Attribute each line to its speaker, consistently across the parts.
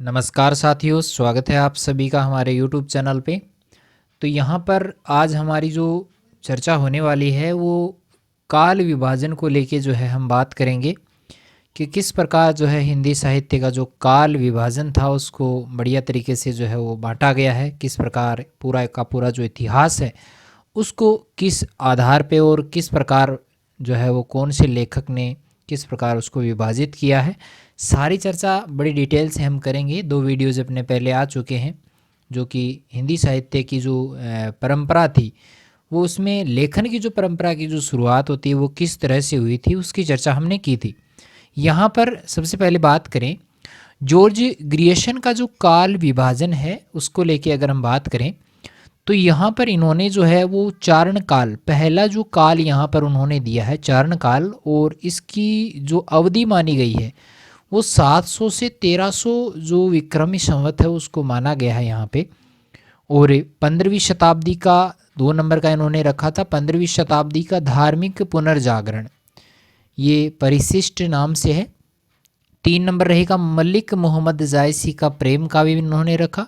Speaker 1: नमस्कार साथियों, स्वागत है आप सभी का हमारे YouTube चैनल पे। तो यहाँ पर आज हमारी जो चर्चा होने वाली है वो काल विभाजन को लेके जो है हम बात करेंगे कि किस प्रकार जो है हिंदी साहित्य का जो काल विभाजन था उसको बढ़िया तरीके से जो है वो बांटा गया है। किस प्रकार पूरा का पूरा जो इतिहास है उसको किस आधार पे और किस प्रकार जो है वो कौन से लेखक ने किस प्रकार उसको विभाजित किया है, सारी चर्चा बड़ी डिटेल से हम करेंगे। 2 वीडियोज़ अपने पहले आ चुके हैं जो कि हिंदी साहित्य की जो परंपरा थी वो उसमें लेखन की जो परंपरा की जो शुरुआत होती है वो किस तरह से हुई थी उसकी चर्चा हमने की थी। यहाँ पर सबसे पहले बात करें जॉर्ज ग्रियर्सन का जो काल विभाजन है उसको लेके अगर हम बात करें तो यहाँ पर इन्होंने जो है वो चारण काल, पहला जो काल यहाँ पर उन्होंने दिया है चारण काल, और इसकी जो अवधि मानी गई है वो 700 से 1300 जो विक्रमी संवत है उसको माना गया है यहाँ पे। और 15वीं शताब्दी का 2 नंबर का इन्होंने रखा था, 15वीं शताब्दी का धार्मिक पुनर्जागरण, ये परिशिष्ट नाम से है। 3 नंबर रहेगा मलिक मोहम्मद जायसी का प्रेम काव्य इन्होंने रखा।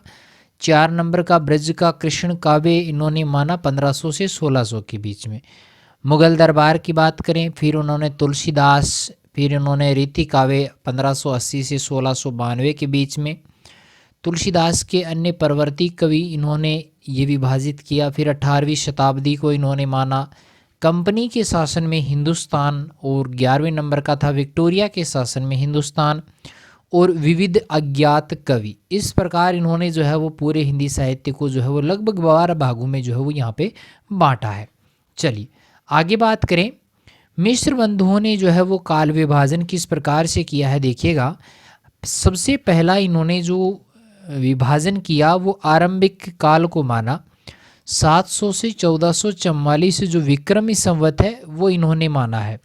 Speaker 1: 4 नंबर का ब्रज का कृष्ण काव्य इन्होंने माना 1500 से 1600 के बीच में। मुगल दरबार की बात करें फिर उन्होंने तुलसीदास, फिर उन्होंने रीति काव्य 1580 से 1692 के बीच में। तुलसीदास के अन्य परवर्ती कवि इन्होंने ये विभाजित किया। फिर 18वीं शताब्दी को इन्होंने माना कंपनी के शासन में हिंदुस्तान, और 11वें नंबर का था विक्टोरिया के शासन में हिंदुस्तान और विविध अज्ञात कवि। इस प्रकार इन्होंने जो है वो पूरे हिंदी साहित्य को जो है वो लगभग 12 भागों में जो है वो यहाँ पे बांटा है। चलिए आगे बात करें, मिश्र बंधुओं ने जो है वो काल विभाजन किस प्रकार से किया है। देखिएगा, सबसे पहला इन्होंने जो विभाजन किया वो आरंभिक काल को माना। 700 से 1444 जो विक्रमी संवत है वो इन्होंने माना है।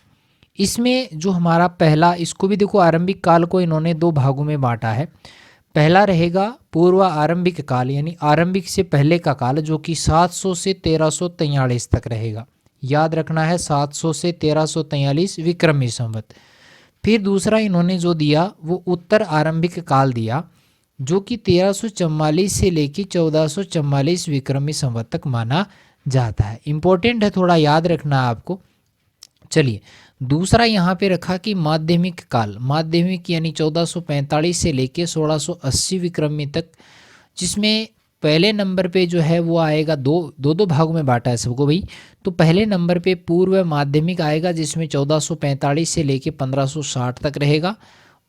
Speaker 1: इसमें जो हमारा पहला, इसको भी देखो आरंभिक काल को इन्होंने 2 भागों में बांटा है। पहला रहेगा पूर्व आरंभिक काल, यानी आरंभिक से पहले का काल, जो कि 700 से 1343 तक रहेगा। याद रखना है 700 से 1343 विक्रमी संवत। फिर दूसरा इन्होंने जो दिया वो उत्तर आरंभिक काल दिया, जो कि 1344 से लेकर 1444 विक्रमी संवत तक माना जाता है। इंपॉर्टेंट है, थोड़ा याद रखना है आपको। चलिए दूसरा यहाँ पे रखा कि माध्यमिक काल, माध्यमिक यानी 1445 से लेके 1680 विक्रमी तक, जिसमें पहले नंबर पे जो है वो आएगा दो भागों में बांटा है सबको भाई। तो पहले नंबर पे पूर्व माध्यमिक आएगा जिसमें 1445 से लेके 1560 तक रहेगा,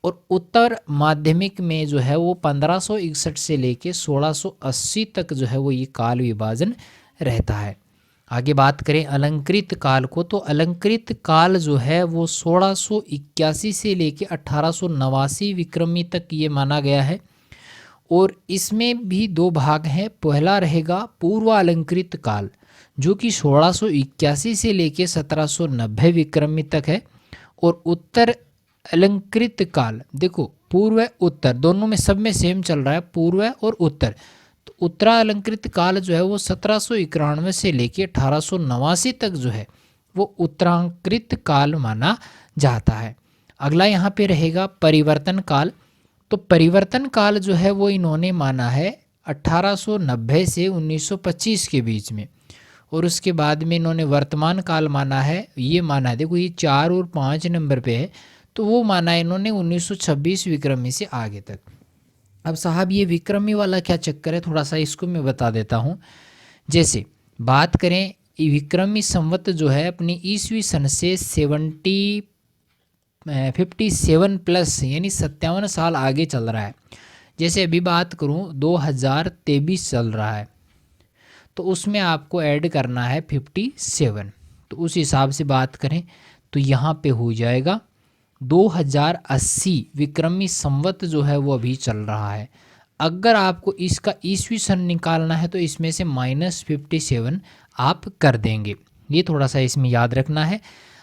Speaker 1: और उत्तर माध्यमिक में जो है वो 1561 से लेके 1680 तक जो है वो ये काल विभाजन रहता है। आगे बात करें अलंकृत काल को, तो अलंकृत काल जो है वो 1681 से लेके 1889 विक्रमी तक ये माना गया है, और इसमें भी 2 भाग हैं। पहला रहेगा पूर्व अलंकृत काल, जो कि 1681 से लेके 1790 विक्रमी तक है, और उत्तर अलंकृत काल, देखो पूर्व उत्तर दोनों में, सब में सेम चल रहा है पूर्व और उत्तर। तो उत्तरा अलंकृत काल जो है वो 1791 से लेके 1889 तक जो है वो उत्तरांकृत काल माना जाता है। अगला यहाँ पे रहेगा परिवर्तन काल। तो परिवर्तन काल जो है वो इन्होंने माना है 1890 से 1925 के बीच में, और उसके बाद में इन्होंने वर्तमान काल माना है। ये माना है, देखो ये 4 और 5 नंबर पे है, तो वो माना है इन्होंने 1926 विक्रमी से आगे तक। अब साहब ये विक्रमी वाला क्या चक्कर है, थोड़ा सा इसको मैं बता देता हूँ। जैसे बात करें विक्रमी संवत जो है अपनी ईस्वी सन से 57 प्लस यानी 57 साल आगे चल रहा है। जैसे अभी बात करूँ 2023 चल रहा है, तो उसमें आपको ऐड करना है 57। तो उस हिसाब से बात करें तो यहाँ पे हो जाएगा 2080 विक्रमी संवत जो है वो अभी चल रहा है। अगर आपको इसका ईस्वी सन निकालना है तो इसमें से -57 आप कर देंगे, ये थोड़ा सा इसमें याद रखना है।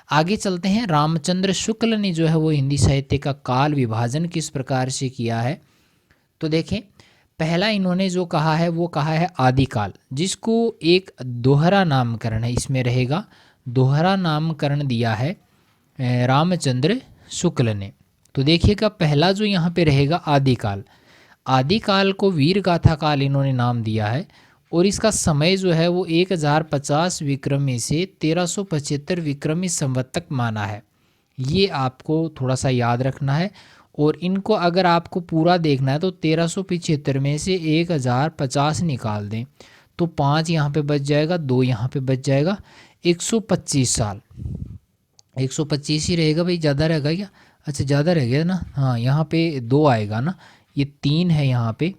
Speaker 1: आगे चलते हैं, रामचंद्र शुक्ल ने जो है वो हिंदी साहित्य का काल विभाजन किस प्रकार से किया है। तो देखें, पहला इन्होंने जो कहा है वो कहा है आदिकाल, जिसको एक दोहरा नामकरण है, इसमें रहेगा दोहरा नामकरण दिया है रामचंद्र शुक्ल ने। तो देखिएगा पहला जो यहाँ पे रहेगा आदिकाल। आदिकाल को वीर गाथा काल इन्होंने नाम दिया है और इसका समय जो है वो 1050 विक्रमी से 1375 विक्रमी संवत तक माना है। ये आपको थोड़ा सा याद रखना है। और इनको अगर आपको पूरा देखना है तो 1375 में से 1050 निकाल दें तो 5 यहाँ पे बच जाएगा, 2 यहाँ पे बच जाएगा, 125 साल। 125 ही रहेगा भाई, ज़्यादा रहेगा क्या? अच्छा ज़्यादा रह गया ना, हाँ यहाँ पे 2 आएगा ना, ये 3 है यहाँ पे,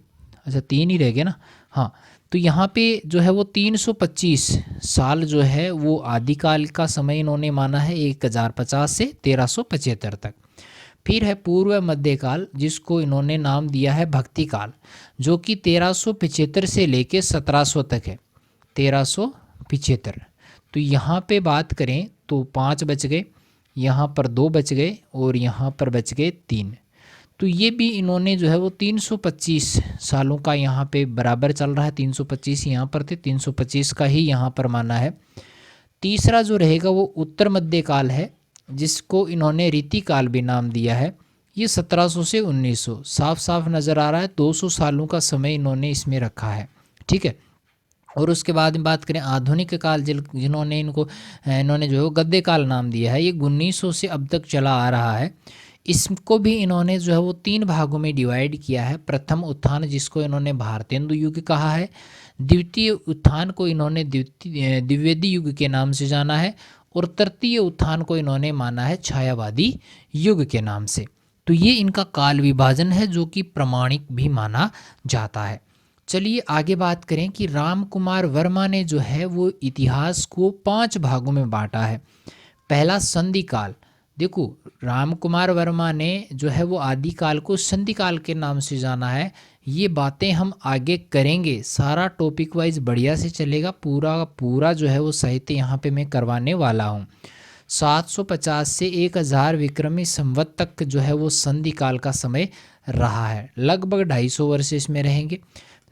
Speaker 1: अच्छा 3 ही रह गया ना, हाँ। तो यहाँ पे जो है वो 325 साल जो है वो आदिकाल का समय इन्होंने माना है, 1050 से 1375 तक। फिर है पूर्व मध्यकाल, जिसको इन्होंने नाम दिया है भक्ति काल, जो कि 1375 से लेके 1700 तक है, 1375। तो यहाँ पे बात करें तो 5 बच गए, यहाँ पर 2 बच गए और यहाँ पर बच गए 3। तो ये भी इन्होंने जो है वो 325 सालों का यहाँ पे बराबर चल रहा है, 325 यहाँ पर थे, 325 का ही यहाँ पर माना है। तीसरा जो रहेगा वो उत्तर मध्यकाल है, जिसको इन्होंने रीतिकाल भी नाम दिया है। ये 1700 से 1900, साफ साफ नज़र आ रहा है 200 सालों का समय इन्होंने इसमें रखा है, ठीक है। और उसके बाद में बात करें आधुनिक काल, जिन्होंने इन्होंने जो है गद्य काल नाम दिया है, ये 1900 से अब तक चला आ रहा है। इसको भी इन्होंने जो है वो 3 भागों में डिवाइड किया है। प्रथम उत्थान, जिसको इन्होंने भारतेंदु युग कहा है। द्वितीय उत्थान को इन्होंने द्विवेदी युग के नाम से जाना है। और तृतीय उत्थान को इन्होंने माना है छायावादी युग के नाम से। तो ये इनका काल विभाजन है, जो कि प्रमाणिक भी माना जाता है। चलिए आगे बात करें कि राम कुमार वर्मा ने जो है वो इतिहास को 5 भागों में बांटा है। पहला संधि काल, देखो राम कुमार वर्मा ने जो है वो आदिकाल को संधि काल के नाम से जाना है। ये बातें हम आगे करेंगे, सारा टॉपिक वाइज बढ़िया से चलेगा, पूरा पूरा जो है वो साहित्य यहाँ पे मैं करवाने वाला हूँ। 750 से 1000 विक्रमी संवत तक जो है वो संधि काल का समय रहा है, लगभग 250 वर्ष इसमें रहेंगे।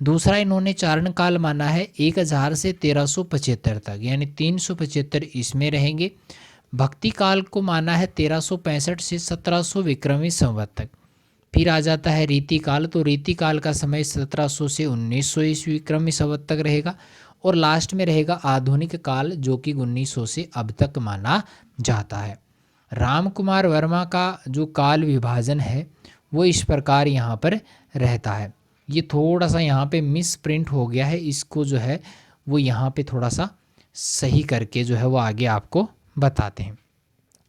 Speaker 1: दूसरा इन्होंने चारण काल माना है 1000 से 1375 तक, यानी 375 इसमें रहेंगे। भक्ति काल को माना है 1365 से 1700 विक्रमी संवत तक। फिर आ जाता है रीति काल, तो रीति काल का समय 1700 से 1900 ईस्वी विक्रमी संवत तक रहेगा। और लास्ट में रहेगा आधुनिक काल, जो कि 1900 से अब तक माना जाता है। राम कुमार वर्मा का जो काल विभाजन है वो इस प्रकार यहाँ पर रहता है। ये थोड़ा सा यहाँ पे मिस प्रिंट हो गया है, इसको जो है वो यहाँ पे थोड़ा सा सही करके जो है वो आगे आपको बताते हैं।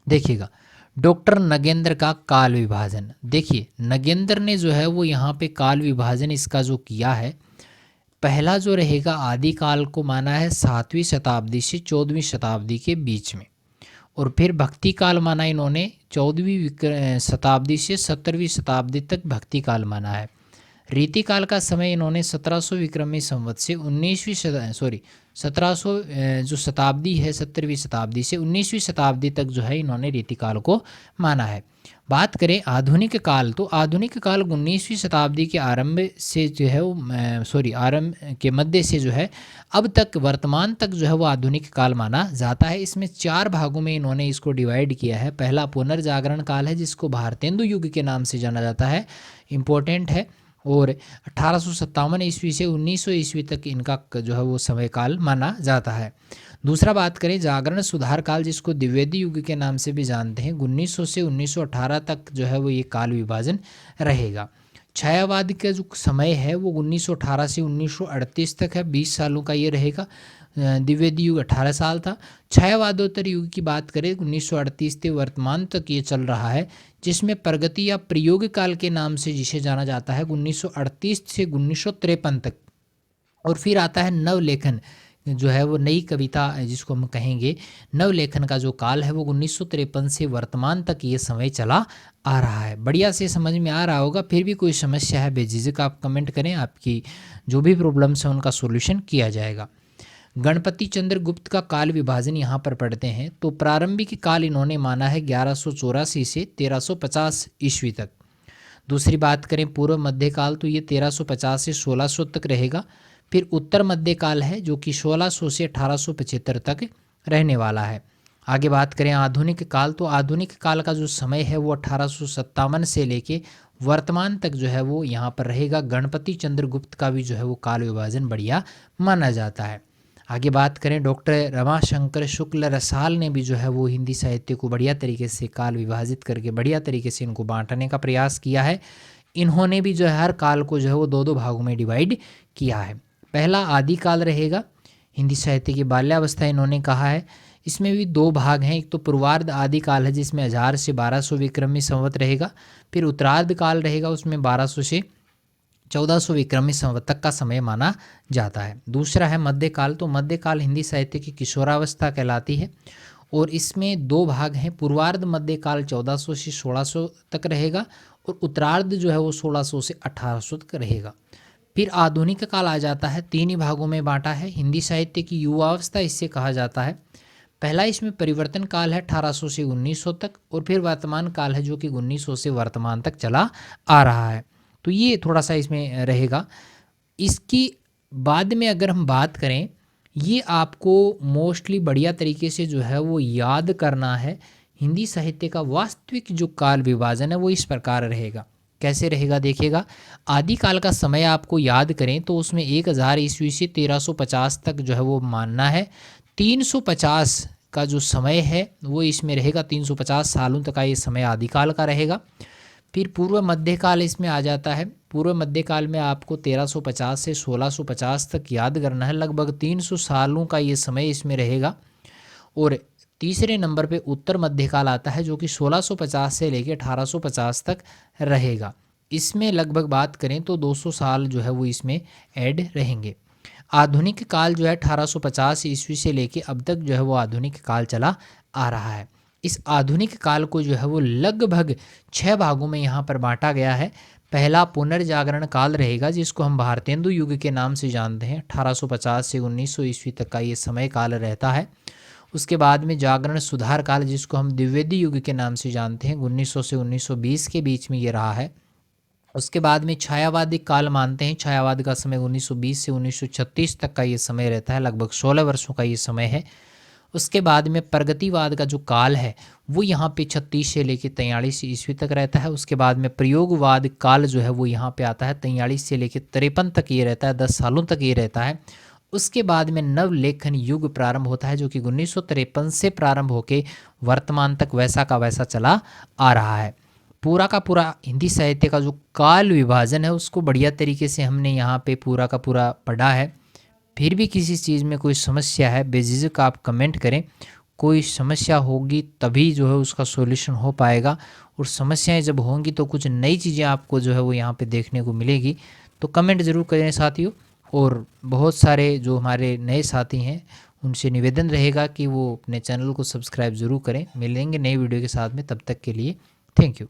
Speaker 1: देखिएगा डॉक्टर नगेंद्र का काल विभाजन, देखिए नगेंद्र ने जो है वो यहाँ पे काल विभाजन इसका जो किया है, पहला जो रहेगा आदिकाल को माना है 7वीं शताब्दी से 14वीं शताब्दी के बीच में। और फिर भक्ति काल माना इन्होंने 14वीं शताब्दी से 17वीं शताब्दी तक भक्ति काल माना है। रीति काल का समय इन्होंने 1700 विक्रमी संवत से 1700 जो शताब्दी है 17वीं शताब्दी से 19वीं शताब्दी तक जो है इन्होंने रीति काल को माना है। बात करें आधुनिक काल, तो आधुनिक काल 19वीं शताब्दी के आरंभ से जो है वो आरंभ के मध्य से जो है अब तक वर्तमान तक जो है वो आधुनिक काल माना जाता है। इसमें 4 भागों में इन्होंने इसको डिवाइड किया है। पहला पुनर्जागरण काल है, जिसको भारतेंदु युग के नाम से जाना जाता है, इम्पोर्टेंट है। और 1857 ईस्वी से 1900 ईस्वी तक इनका जो है वो समय काल माना जाता है। दूसरा बात करें जागरण सुधार काल, जिसको द्विवेदी युग के नाम से भी जानते हैं, 1900 से 1918 तक जो है वो ये काल विभाजन रहेगा। छायावाद का जो समय है वो 1918 से 1938 तक है, 20 सालों का ये रहेगा। द्विवेदी युग 18 साल था। छायावादोत्तर युग की बात करें 1938 से वर्तमान तक ये चल रहा है, जिसमें प्रगति या प्रयोग काल के नाम से जिसे जाना जाता है 1938 से 1953 तक। और फिर आता है नवलेखन, जो है वो नई कविता जिसको हम कहेंगे, नवलेखन का जो काल है वो 1953 से वर्तमान तक ये समय चला आ रहा है। बढ़िया से समझ में आ रहा होगा। फिर भी कोई समस्या है बेझिझक आप कमेंट करें, आपकी जो भी प्रॉब्लम्स हैं उनका सॉल्यूशन किया जाएगा। गणपति चंद्र गुप्त का काल विभाजन यहाँ पर पढ़ते हैं, तो प्रारंभिक काल इन्होंने माना है 1184 से 1350 ईस्वी तक। दूसरी बात करें पूर्व मध्यकाल, तो ये 1350 से 1600 तक रहेगा। फिर उत्तर मध्यकाल है, जो कि 1600 से 1875 तक रहने वाला है। आगे बात करें आधुनिक काल, तो आधुनिक काल का जो समय है वो 1857 से लेके वर्तमान तक जो है वो यहाँ पर रहेगा। गणपति चंद्रगुप्त का भी जो है वो काल विभाजन बढ़िया माना जाता है। आगे बात करें डॉक्टर रमाशंकर शुक्ल रसाल ने भी जो है वो हिंदी साहित्य को बढ़िया तरीके से काल विभाजित करके बढ़िया तरीके से इनको बांटने का प्रयास किया है। इन्होंने भी जो है हर काल को जो है वो दो दो भागों में डिवाइड किया है। पहला आदिकाल रहेगा, हिंदी साहित्य की बाल्यावस्था इन्होंने कहा है। इसमें भी दो भाग हैं, एक तो पूर्वार्ध आदिकाल है जिसमें 1000 से 1200 विक्रमी संवत रहेगा। फिर उत्तरार्ध काल रहेगा, उसमें 1200 से 1400 विक्रमी संवत तक का समय माना जाता है। दूसरा है मध्यकाल, तो मध्यकाल हिंदी साहित्य की किशोरावस्था कहलाती है और इसमें दो भाग हैं। पूर्वार्ध मध्यकाल 1400 से 1600 तक रहेगा और उत्तरार्ध जो है वो 1600 से 1800 तक रहेगा। फिर आधुनिक काल आ जाता है, तीन ही भागों में बांटा है। हिंदी साहित्य की युवावस्था इससे कहा जाता है। पहला इसमें परिवर्तन काल है 1800 से 1900 तक, और फिर वर्तमान काल है जो कि 1900 से वर्तमान तक चला आ रहा है। तो ये थोड़ा सा इसमें रहेगा। इसकी बाद में अगर हम बात करें, ये आपको मोस्टली बढ़िया तरीके से जो है वो याद करना है। हिंदी साहित्य का वास्तविक जो काल विभाजन है वो इस प्रकार रहेगा। कैसे रहेगा देखिएगा, आदिकाल का समय आपको याद करें तो उसमें 1000 ईस्वी से 1350 तक जो है वो मानना है। 350 का जो समय है वो इसमें रहेगा, 350 सालों तक का ये समय आदिकाल का रहेगा। फिर पूर्व मध्यकाल इसमें आ जाता है। पूर्व मध्यकाल में आपको 1350 से 1650 तक याद करना है, लगभग 300 सालों का ये समय इसमें रहेगा। और तीसरे नंबर पे उत्तर मध्यकाल आता है जो कि 1650 से लेकर 1850 तक रहेगा। इसमें लगभग बात करें तो 200 साल जो है वो इसमें ऐड रहेंगे। आधुनिक काल जो है 1850 ईस्वी से लेके अब तक जो है वो आधुनिक काल चला आ रहा है। इस आधुनिक काल को जो है वो लगभग 6 भागों में यहाँ पर बांटा गया है। पहला पुनर्जागरण काल रहेगा जिसको हम भारतेंदु युग के नाम से जानते हैं। 1850 से 1900 ईस्वी तक का ये समय काल रहता है। उसके बाद में जागरण सुधार काल जिसको हम द्विवेदी युग के नाम से जानते हैं, 1900 से 1920 के बीच में ये रहा है। उसके बाद में छायावादी काल मानते हैं। छायावाद का समय 1920 से 1936 तक का ये समय रहता है, लगभग 16 वर्षों का ये समय है। उसके बाद में प्रगतिवाद का जो काल है वो यहाँ पे 36 से लेकर 43 ईस्वी तक रहता है। उसके बाद में प्रयोगवाद काल जो है वो यहाँ पे आता है, 43 से लेकर 53 तक ये रहता है, 10 सालों तक ये रहता है। उसके बाद में नवलेखन युग प्रारंभ होता है जो कि 1953 से प्रारंभ होकर वर्तमान तक वैसा का वैसा चला आ रहा है। पूरा का पूरा हिंदी साहित्य का जो काल विभाजन है उसको बढ़िया तरीके से हमने यहाँ पे पूरा का पूरा पढ़ा है। फिर भी किसी चीज़ में कोई समस्या है बेझिझक आप कमेंट करें। कोई समस्या होगी तभी जो है उसका सॉल्यूशन हो पाएगा, और समस्याएं जब होंगी तो कुछ नई चीज़ें आपको जो है वो यहाँ पे देखने को मिलेगी। तो कमेंट ज़रूर करें साथियों। और बहुत सारे जो हमारे नए साथी हैं उनसे निवेदन रहेगा कि वो अपने चैनल को सब्सक्राइब ज़रूर करें। मिलेंगे नई वीडियो के साथ में, तब तक के लिए थैंक यू।